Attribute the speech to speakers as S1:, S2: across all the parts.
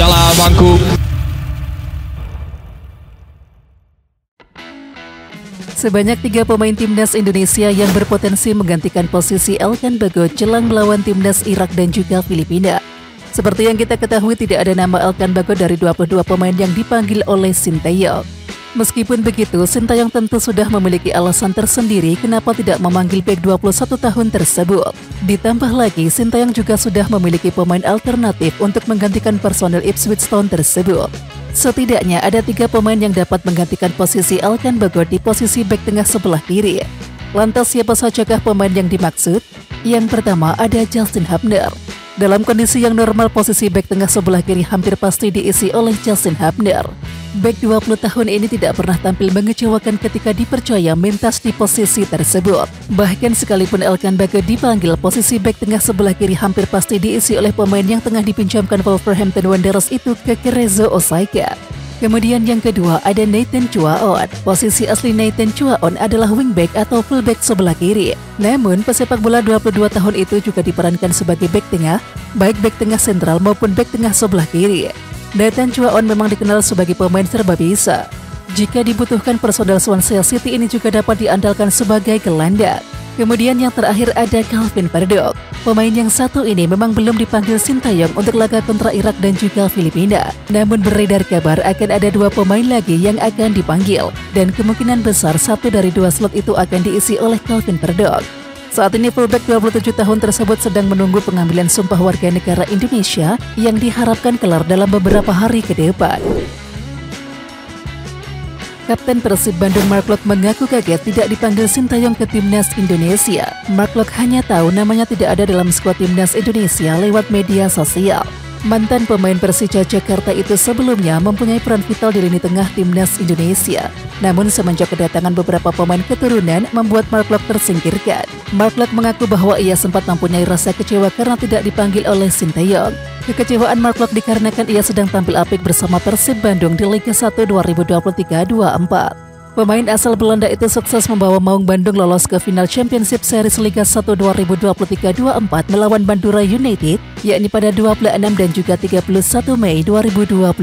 S1: Jala Bangku.
S2: Sebanyak 3 pemain timnas Indonesia yang berpotensi menggantikan posisi Elkan Bagot jelang melawan timnas Irak dan juga Filipina. Seperti yang kita ketahui, tidak ada nama Elkan Bagot dari 22 pemain yang dipanggil oleh Sinteyong. Meskipun begitu, Sinteyong tentu sudah memiliki alasan tersendiri kenapa tidak memanggil bek 21 tahun tersebut. Ditambah lagi, Sinteyong juga sudah memiliki pemain alternatif untuk menggantikan personel Ipswich Town tersebut. Setidaknya ada 3 pemain yang dapat menggantikan posisi Elkan Bagot di posisi bek tengah sebelah kiri. Lantas siapa sajakah pemain yang dimaksud? Yang pertama ada Justin Hubner. Dalam kondisi yang normal, posisi bek tengah sebelah kiri hampir pasti diisi oleh Justin Hubner. Bek 20 tahun ini tidak pernah tampil mengecewakan ketika dipercaya mentas di posisi tersebut. Bahkan sekalipun Elkan Bagot dipanggil, posisi bek tengah sebelah kiri hampir pasti diisi oleh pemain yang tengah dipinjamkan Wolverhampton Wanderers itu ke Kerezo Osaka. Kemudian yang kedua ada Nathan Chuaon. Posisi asli Nathan Chuaon adalah wingback atau fullback sebelah kiri. Namun pesepak bola 22 tahun itu juga diperankan sebagai bek tengah, baik bek tengah sentral maupun bek tengah sebelah kiri. Nathan Chuaon memang dikenal sebagai pemain serba bisa. Jika dibutuhkan, personel Swansea City ini juga dapat diandalkan sebagai gelandang. Kemudian yang terakhir ada Calvin Verdonk. Pemain yang satu ini memang belum dipanggil Sinteyong untuk laga kontra Irak dan juga Filipina. Namun beredar kabar akan ada 2 pemain lagi yang akan dipanggil. Dan kemungkinan besar 1 dari 2 slot itu akan diisi oleh Calvin Verdonk. Saat ini fullback 27 tahun tersebut sedang menunggu pengambilan sumpah warga negara Indonesia yang diharapkan kelar dalam beberapa hari ke depan. Kapten Persib Bandung Mark Locke mengaku kaget tidak dipanggil Sinteyong ke timnas Indonesia. Mark Locke hanya tahu namanya tidak ada dalam skuad timnas Indonesia lewat media sosial. Mantan pemain Persija Jakarta itu sebelumnya mempunyai peran vital di lini tengah timnas Indonesia. Namun semenjak kedatangan beberapa pemain keturunan membuat Mark Locke tersingkirkan. Mark Locke mengaku bahwa ia sempat mempunyai rasa kecewa karena tidak dipanggil oleh Sinteyong. Kekecewaan Mark Locke dikarenakan ia sedang tampil apik bersama Persib Bandung di Liga 1 2023-24. Pemain asal Belanda itu sukses membawa Maung Bandung lolos ke final Championship Series Liga 1 2023-24 melawan Madura United, yakni pada 26 dan juga 31 Mei 2024.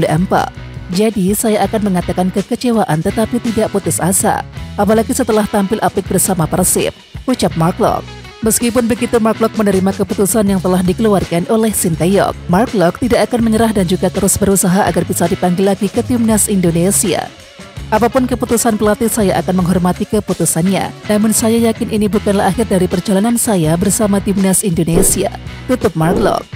S2: Jadi saya akan mengatakan kekecewaan tetapi tidak putus asa, apalagi setelah tampil apik bersama Persib, ucap Mark Locke. Meskipun begitu, Mark Locke menerima keputusan yang telah dikeluarkan oleh Sinteyong. Mark Locke tidak akan menyerah dan juga terus berusaha agar bisa dipanggil lagi ke timnas Indonesia. Apapun keputusan pelatih, saya akan menghormati keputusannya. Namun saya yakin ini bukanlah akhir dari perjalanan saya bersama timnas Indonesia, tutup Mark Locke.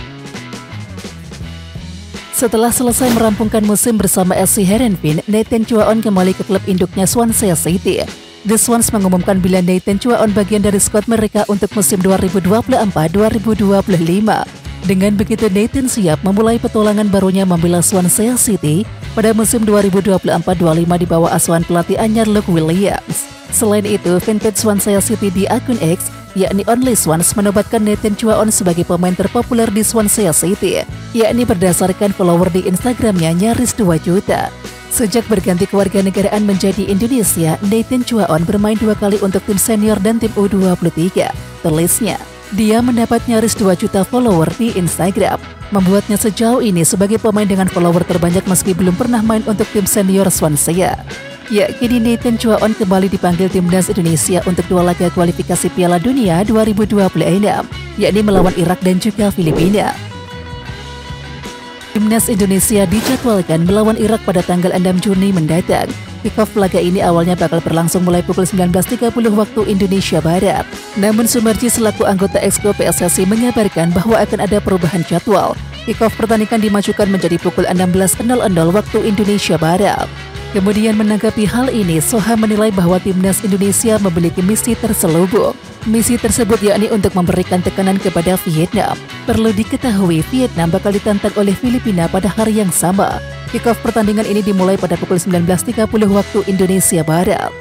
S2: Setelah selesai merampungkan musim bersama SC Heerenveen, Nathan Chuaon kembali ke klub induknya Swansea City. The Swans mengumumkan bila Nathan Chuaon bagian dari skuad mereka untuk musim 2024-2025. Dengan begitu, Nathan siap memulai petualangan barunya membela Swansea City pada musim 2024-25 di bawah asuhan pelatih anyar Luke Williams. Selain itu, fanpage Swansea City di akun X, yakni Only Swans, menobatkan Nathan Chuaon sebagai pemain terpopuler di Swansea City, yakni berdasarkan follower di Instagramnya nyaris 2 juta. Sejak berganti kewarganegaraan menjadi Indonesia, Nathan Chuaon bermain 2 kali untuk tim senior dan tim U23. Tulisnya, dia mendapat nyaris 2 juta follower di Instagram, membuatnya sejauh ini sebagai pemain dengan follower terbanyak meski belum pernah main untuk tim senior Swansea. Ya, kini Nathan Chuaon kembali dipanggil timnas Indonesia untuk 2 laga kualifikasi Piala Dunia 2026, yakni melawan Irak dan juga Filipina. Timnas Indonesia dijadwalkan melawan Irak pada tanggal 6 Juni mendatang. Kick-off laga ini awalnya bakal berlangsung mulai pukul 19.30 waktu Indonesia Barat. Namun Sumarji selaku anggota Exco PSSI mengabarkan bahwa akan ada perubahan jadwal. Kick-off pertandingan dimajukan menjadi pukul 16.00 waktu Indonesia Barat. Kemudian menanggapi hal ini, Soha menilai bahwa timnas Indonesia memiliki misi terselubung. Misi tersebut yakni untuk memberikan tekanan kepada Vietnam. Perlu diketahui, Vietnam bakal ditantang oleh Filipina pada hari yang sama. Kick-off pertandingan ini dimulai pada pukul 19.30 waktu Indonesia Barat.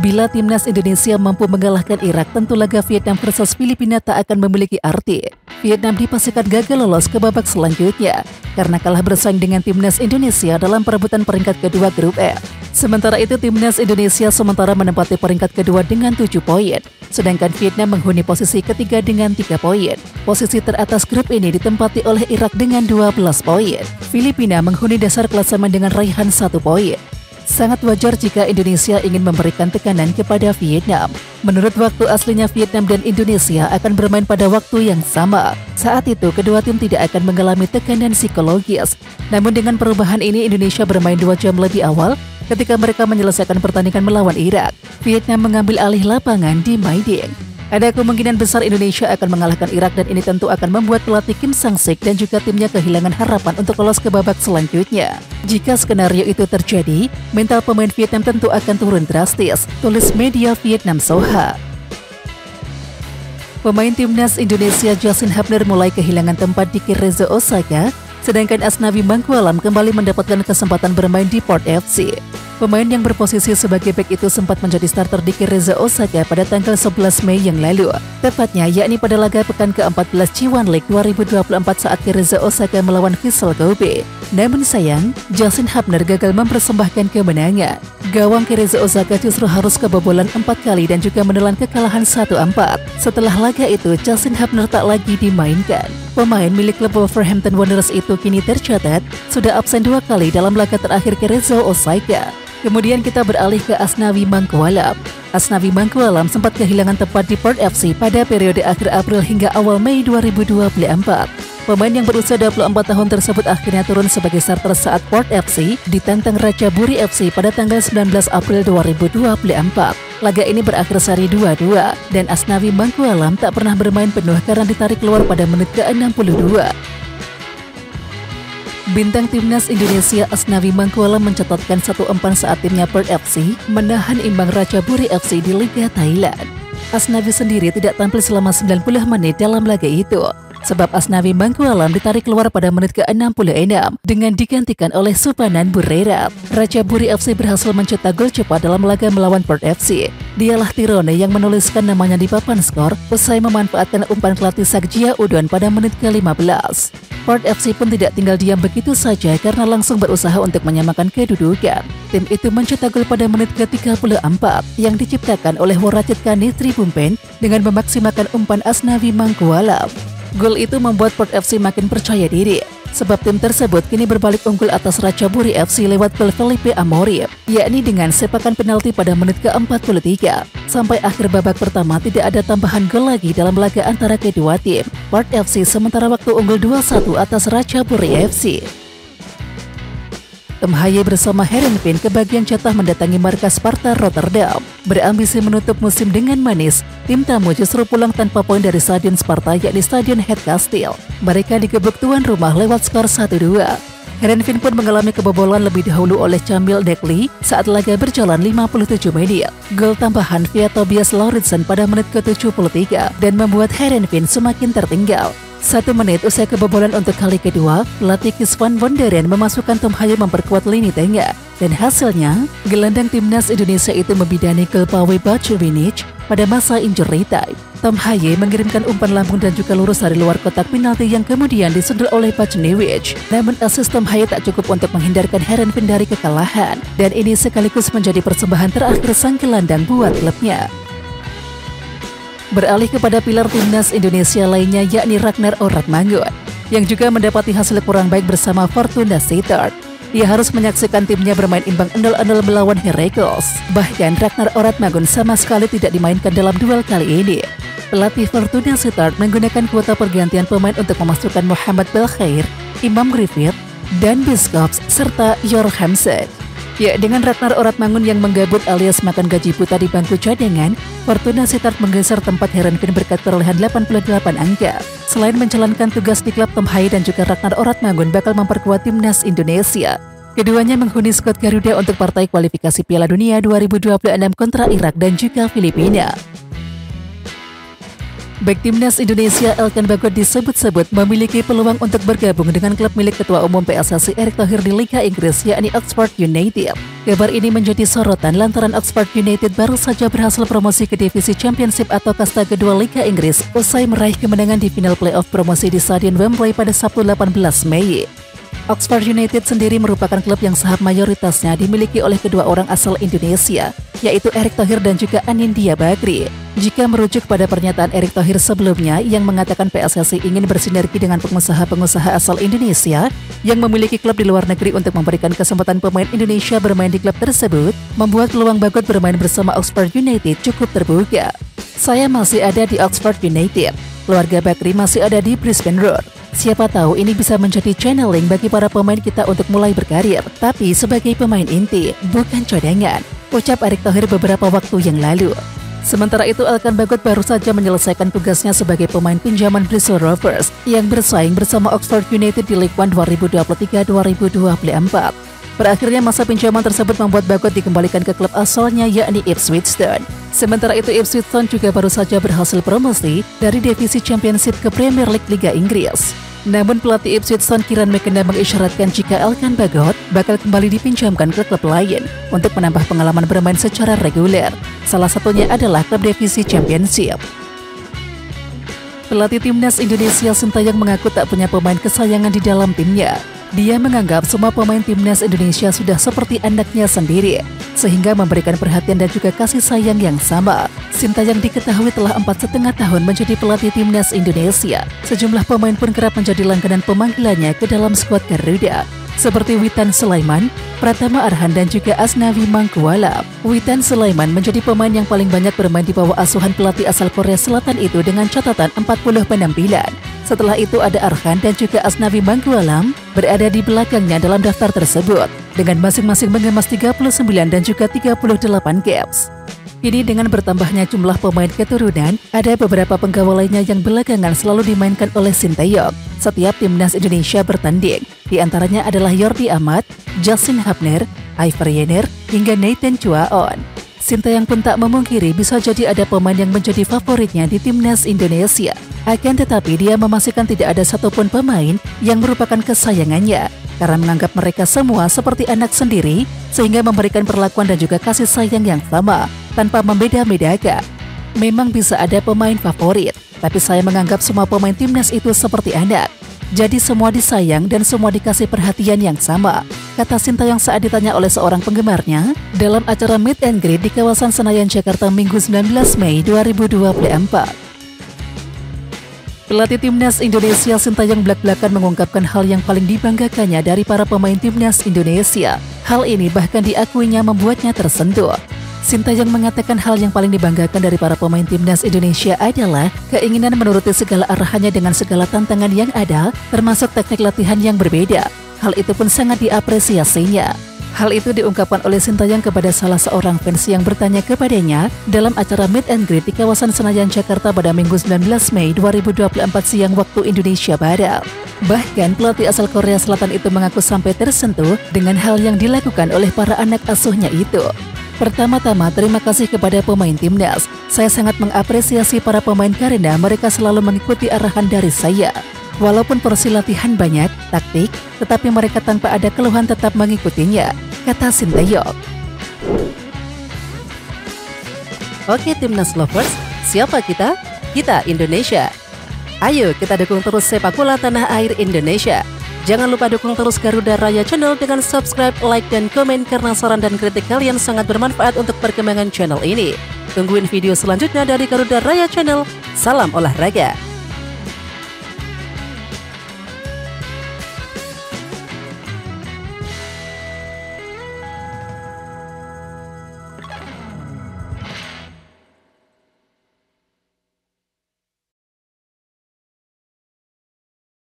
S2: Bila timnas Indonesia mampu mengalahkan Irak, tentu laga Vietnam versus Filipina tak akan memiliki arti. Vietnam dipastikan gagal lolos ke babak selanjutnya karena kalah bersaing dengan timnas Indonesia dalam perebutan peringkat kedua grup F. Sementara itu, timnas Indonesia sementara menempati peringkat kedua dengan 7 poin, sedangkan Vietnam menghuni posisi ketiga dengan 3 poin. Posisi teratas grup ini ditempati oleh Irak dengan 12 poin. Filipina menghuni dasar klasemen dengan raihan 1 poin. Sangat wajar jika Indonesia ingin memberikan tekanan kepada Vietnam. Menurut waktu aslinya, Vietnam dan Indonesia akan bermain pada waktu yang sama. Saat itu, kedua tim tidak akan mengalami tekanan psikologis. Namun dengan perubahan ini, Indonesia bermain 2 jam lebih awal ketika mereka menyelesaikan pertandingan melawan Irak. Vietnam mengambil alih lapangan di Mai Ding. Ada kemungkinan besar Indonesia akan mengalahkan Irak dan ini tentu akan membuat pelatih Kim Sang-sik dan juga timnya kehilangan harapan untuk lolos ke babak selanjutnya. Jika skenario itu terjadi, mental pemain Vietnam tentu akan turun drastis, tulis media Vietnam Soha. Pemain timnas Indonesia Justin Hubner mulai kehilangan tempat di Reza Osaka, sedangkan Asnawi Mangkualam kembali mendapatkan kesempatan bermain di Port FC. Pemain yang berposisi sebagai bek itu sempat menjadi starter di Reza Osaka pada tanggal 11 Mei yang lalu. Tepatnya yakni pada laga pekan ke-14 G1 League 2024 saat Reza Osaka melawan Vissel Kobe. Namun sayang, Justin Hubner gagal mempersembahkan kemenangan. Gawang Reza Osaka justru harus kebobolan 4 kali dan juga menelan kekalahan 1-4. Setelah laga itu, Justin Hubner tak lagi dimainkan. Pemain milik klub Wolverhampton Wanderers itu kini tercatat sudah absen 2 kali dalam laga terakhir Reza Osaka. Kemudian kita beralih ke Asnawi Mangkualam. Asnawi Mangkualam sempat kehilangan tempat di Port FC pada periode akhir April hingga awal Mei 2024. Pemain yang berusia 24 tahun tersebut akhirnya turun sebagai starter saat Port FC ditantang Ratchaburi FC pada tanggal 19 April 2024. Laga ini berakhir seri 2-2 dan Asnawi Mangkualam tak pernah bermain penuh karena ditarik keluar pada menit ke-62. Bintang timnas Indonesia Asnawi Mangkualam mencatatkan 1 umpan saat timnya Port FC menahan imbang Ratchaburi FC di Liga Thailand. Asnawi sendiri tidak tampil selama 90 menit dalam laga itu, sebab Asnawi Mangkualam ditarik keluar pada menit ke-66 dengan digantikan oleh Supanan Burerat. Ratchaburi FC berhasil mencetak gol cepat dalam laga melawan Port FC. Dialah Tirone yang menuliskan namanya di papan skor usai memanfaatkan umpan pelatih Sakjia Udon pada menit ke-15. Port FC pun tidak tinggal diam begitu saja karena langsung berusaha untuk menyamakan kedudukan. Tim itu mencetak gol pada menit ke-34 yang diciptakan oleh Woracit Kane Tribumpen dengan memaksimalkan umpan Asnawi Mangkualam. Gol itu membuat Port FC makin percaya diri, sebab tim tersebut kini berbalik unggul atas Ratchaburi FC lewat gol Felipe Amorim, yakni dengan sepakan penalti pada menit ke-43. Sampai akhir babak pertama tidak ada tambahan gol lagi dalam laga antara kedua tim. Port FC sementara waktu unggul 2-1 atas Ratchaburi FC. Tom Haye bersama Heerenveen kebagian jatah mendatangi markas Sparta Rotterdam. Berambisi menutup musim dengan manis, tim tamu justru pulang tanpa poin dari Stadion Sparta yakni Stadion Het Kasteel. Mereka digebuk tuan rumah lewat skor 1-2. Heerenveen pun mengalami kebobolan lebih dahulu oleh Camille Dekli saat laga berjalan 57 menit. Gol tambahan via Tobias Lauritsen pada menit ke-73 dan membuat Heerenveen semakin tertinggal. 1 menit usai kebobolan untuk kali kedua, pelatih Kees van Wonderen memasukkan Tom Haye memperkuat lini tengah. Dan hasilnya, gelandang timnas Indonesia itu membidani gol Pawe Bacevinic pada masa injury time. Tom Haye mengirimkan umpan lambung dan juga lurus dari luar kotak penalti yang kemudian disundul oleh Bacevinic. Namun asis Tom Haye tak cukup untuk menghindarkan Heerenveen dari kekalahan. Dan ini sekaligus menjadi persembahan terakhir sang gelandang buat klubnya. Beralih kepada pilar timnas Indonesia lainnya yakni Ragnar Oratmangun yang juga mendapati hasil kurang baik bersama Fortuna Sittard. Ia harus menyaksikan timnya bermain imbang 0-0 melawan Heracles. Bahkan Ragnar Oratmangun sama sekali tidak dimainkan dalam duel kali ini. Pelatih Fortuna Sittard menggunakan kuota pergantian pemain untuk memasukkan Muhammad Belkhair, Imam Griffith, dan Biscops serta Jorgensen. Ya, dengan Ragnar Oratmangun yang menggabut alias makan gaji buta di bangku cadangan, Fortuna Sittard menggeser tempat Heerenveen berkat perolehan 88 angka. Selain menjalankan tugas di klub, Tom Haye dan juga Ragnar Oratmangun bakal memperkuat timnas Indonesia. Keduanya menghuni skuad Garuda untuk partai kualifikasi Piala Dunia 2026 kontra Irak dan juga Filipina. Bek timnas Indonesia Elkan Bagot disebut-sebut memiliki peluang untuk bergabung dengan klub milik Ketua Umum PSSI Erick Thohir di Liga Inggris, yakni Oxford United. Kabar ini menjadi sorotan lantaran Oxford United baru saja berhasil promosi ke divisi Championship atau kasta kedua Liga Inggris usai meraih kemenangan di final playoff promosi di Stadion Wembley pada Sabtu 18 Mei. Oxford United sendiri merupakan klub yang saham mayoritasnya dimiliki oleh kedua orang asal Indonesia, yaitu Erick Thohir dan juga Anindya Bakri. Jika merujuk pada pernyataan Erick Thohir sebelumnya yang mengatakan PSSI ingin bersinergi dengan pengusaha-pengusaha asal Indonesia yang memiliki klub di luar negeri untuk memberikan kesempatan pemain Indonesia bermain di klub tersebut, membuat peluang Bagot bermain bersama Oxford United cukup terbuka. Saya masih ada di Oxford United, keluarga Bakri masih ada di Brisbane Roar. Siapa tahu ini bisa menjadi channeling bagi para pemain kita untuk mulai berkarir, tapi sebagai pemain inti, bukan cadangan, ucap Erick Thohir beberapa waktu yang lalu. Sementara itu, Elkan Bagot baru saja menyelesaikan tugasnya sebagai pemain pinjaman Bristol Rovers yang bersaing bersama Oxford United di League One 2023-2024. Berakhirnya masa pinjaman tersebut membuat Bagot dikembalikan ke klub asalnya, yakni Ipswich Town. Sementara itu, Ipswich Town juga baru saja berhasil promosi dari divisi Championship ke Premier League Liga Inggris. Namun pelatih Ipswich Town Kieran McKenna mengisyaratkan jika Elkan Bagot bakal kembali dipinjamkan ke klub lain untuk menambah pengalaman bermain secara reguler. Salah satunya adalah klub divisi Championship. Pelatih timnas Indonesia Sintayong mengaku tak punya pemain kesayangan di dalam timnya. Dia menganggap semua pemain timnas Indonesia sudah seperti anaknya sendiri, sehingga memberikan perhatian dan juga kasih sayang yang sama. Sintayong diketahui telah 4,5 tahun menjadi pelatih timnas Indonesia. Sejumlah pemain pun kerap menjadi langganan pemanggilannya ke dalam skuad Garuda, seperti Witan Sulaiman, Pratama Arhan, dan juga Asnawi Mangkualam. Witan Sulaiman menjadi pemain yang paling banyak bermain di bawah asuhan pelatih asal Korea Selatan itu dengan catatan 40 penampilan. Setelah itu ada Arhan dan juga Asnawi Mangkualam berada di belakangnya dalam daftar tersebut dengan masing-masing mengemas 39 dan juga 38 caps. Kini dengan bertambahnya jumlah pemain keturunan, ada beberapa penggawa lainnya yang belakangan selalu dimainkan oleh Sintayong setiap timnas Indonesia bertanding. Di antaranya adalah Jordi Amat, Justin Hubner, Iver Jenner, hingga Nathan Chuaon. Sintayong pun tak memungkiri bisa jadi ada pemain yang menjadi favoritnya di timnas Indonesia. Akan tetapi dia memastikan tidak ada satupun pemain yang merupakan kesayangannya, karena menganggap mereka semua seperti anak sendiri, sehingga memberikan perlakuan dan juga kasih sayang yang sama, tanpa membeda-bedakan. Memang bisa ada pemain favorit, tapi saya menganggap semua pemain timnas itu seperti anak. Jadi semua disayang dan semua dikasih perhatian yang sama, kata Sintayong saat ditanya oleh seorang penggemarnya dalam acara Meet and Greet di kawasan Senayan, Jakarta Minggu 19 Mei 2024. Pelatih timnas Indonesia Sintayong belak-belakan mengungkapkan hal yang paling dibanggakannya dari para pemain timnas Indonesia. Hal ini bahkan diakuinya membuatnya tersentuh. Sintayong mengatakan hal yang paling dibanggakan dari para pemain timnas Indonesia adalah keinginan menuruti segala arahannya dengan segala tantangan yang ada, termasuk teknik latihan yang berbeda. Hal itu pun sangat diapresiasinya. Hal itu diungkapkan oleh Sintayong kepada salah seorang fans yang bertanya kepadanya dalam acara Meet and Greet di kawasan Senayan, Jakarta pada Minggu 19 Mei 2024 siang waktu Indonesia Barat. Bahkan pelatih asal Korea Selatan itu mengaku sampai tersentuh dengan hal yang dilakukan oleh para anak asuhnya itu. Pertama-tama, terima kasih kepada pemain timnas. Saya sangat mengapresiasi para pemain karena mereka selalu mengikuti arahan dari saya. Walaupun porsi latihan banyak, taktik, tetapi mereka tanpa ada keluhan tetap mengikutinya, kata Sintayong. Oke timnas lovers, siapa kita? Kita Indonesia. Ayo kita dukung terus sepak bola tanah air Indonesia. Jangan lupa dukung terus Garuda Raya Channel dengan subscribe, like, dan komen karena saran dan kritik kalian sangat bermanfaat untuk perkembangan channel ini. Tungguin video selanjutnya dari Garuda Raya Channel. Salam olahraga.